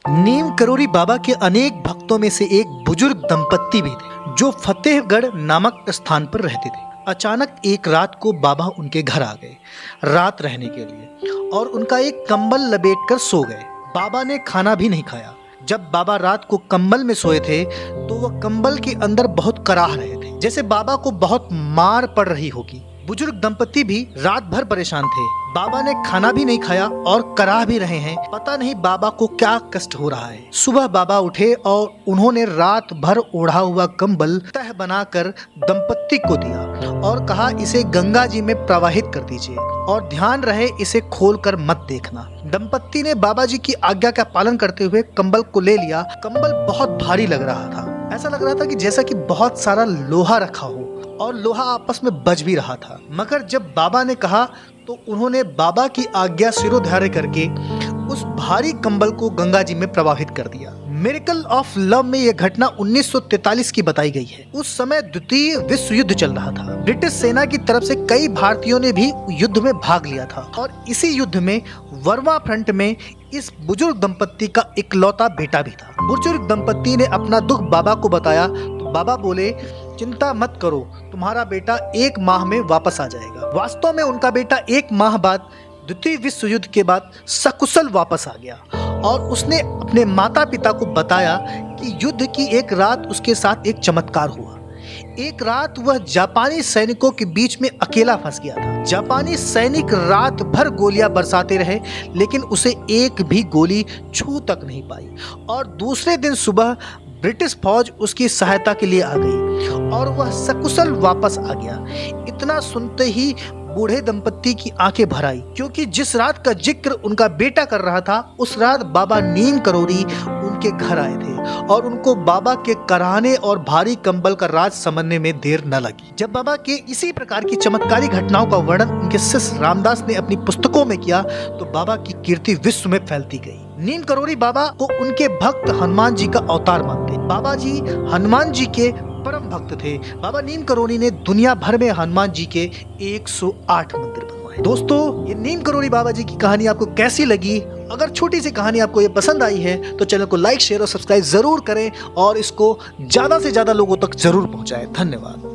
नीम करोड़ी बाबा के अनेक भक्तों में से एक बुजुर्ग दंपत्ति भी थे जो फतेहगढ़ नामक स्थान पर रहते थे। अचानक एक रात को बाबा उनके घर आ गए रात रहने के लिए और उनका एक कंबल लपेटकर सो गए। बाबा ने खाना भी नहीं खाया। जब बाबा रात को कंबल में सोए थे तो वह कंबल के अंदर बहुत कराह रहे थे, जैसे बाबा को बहुत मार पड़ रही होगी। बुजुर्ग दंपति भी रात भर परेशान थे। बाबा ने खाना भी नहीं खाया और कराह भी रहे हैं। पता नहीं बाबा को क्या कष्ट हो रहा है। सुबह बाबा उठे और उन्होंने रात भर ओढ़ा हुआ कंबल तह बनाकर दंपति को दिया और कहा, इसे गंगा जी में प्रवाहित कर दीजिए और ध्यान रहे इसे खोलकर मत देखना। दंपति ने बाबा जी की आज्ञा का पालन करते हुए कंबल को ले लिया। कंबल बहुत भारी लग रहा था। ऐसा लग रहा था कि जैसा कि बहुत सारा लोहा रखा हो और लोहा आपस में बज भी रहा था। मगर जब बाबा ने कहा तो उन्होंने बाबा की आज्ञा सिरोधार्य करके उस भारी कंबल को गंगा जी में प्रवाहित कर दिया। मिरेकल ऑफ लव में यह घटना 1943 की बताई गई है। उस समय द्वितीय विश्व युद्ध चल रहा था। ब्रिटिश सेना की तरफ से कई भारतीयों ने भी युद्ध में भाग लिया था और इसी युद्ध में वर्मा फ्रंट में इस बुजुर्ग दंपत्ति का इकलौता बेटा भी था। बुजुर्ग दंपत्ति ने अपना दुख बाबा को बताया तो बाबा बोले, चिंता मत करो, तुम्हारा बेटा 1 माह में वापस आ जाएगा। वास्तव में उनका बेटा 1 माह बाद द्वितीय विश्व युद्ध के बाद सकुशल वापस आ गया और उसने अपने माता पिता को बताया कि युद्ध की एक रात उसके साथ एक चमत्कार हुआ। एक रात वह जापानी सैनिकों के बीच में अकेला फंस गया था। जापानी सैनिक रात भर गोलियां बरसाते रहे लेकिन उसे एक भी गोली छू तक नहीं पाई और दूसरे दिन सुबह ब्रिटिश फौज उसकी सहायता के लिए आ गई और वह सकुशल वापस आ गया। इतना सुनते ही बूढ़े दंपत्ति की आंखें भर आई, क्योंकि जिस रात का जिक्र उनका बेटा कर रहा था उस रात बाबा नीम करोड़ी उनके घर आए थे और उनको बाबा के कराहने और भारी कंबल का राज समझने में देर न लगी। जब बाबा के इसी प्रकार की चमत्कारी घटनाओं का वर्णन उनके शिष्य रामदास ने अपनी पुस्तकों में किया तो बाबा की कीर्ति विश्व में फैलती गई। नीम करोड़ी बाबा को उनके भक्त हनुमान जी का अवतार मानते। बाबा जी हनुमान जी के परम भक्त थे। बाबा नीम करोड़ी ने दुनिया भर में हनुमान जी के 108 मंदिर बनवाए। दोस्तों, ये नीम करोड़ी बाबा जी की कहानी आपको कैसी लगी? अगर छोटी सी कहानी आपको ये पसंद आई है तो चैनल को लाइक, शेयर और सब्सक्राइब जरूर करें और इसको ज्यादा से ज्यादा लोगों तक जरूर पहुंचाएं। धन्यवाद।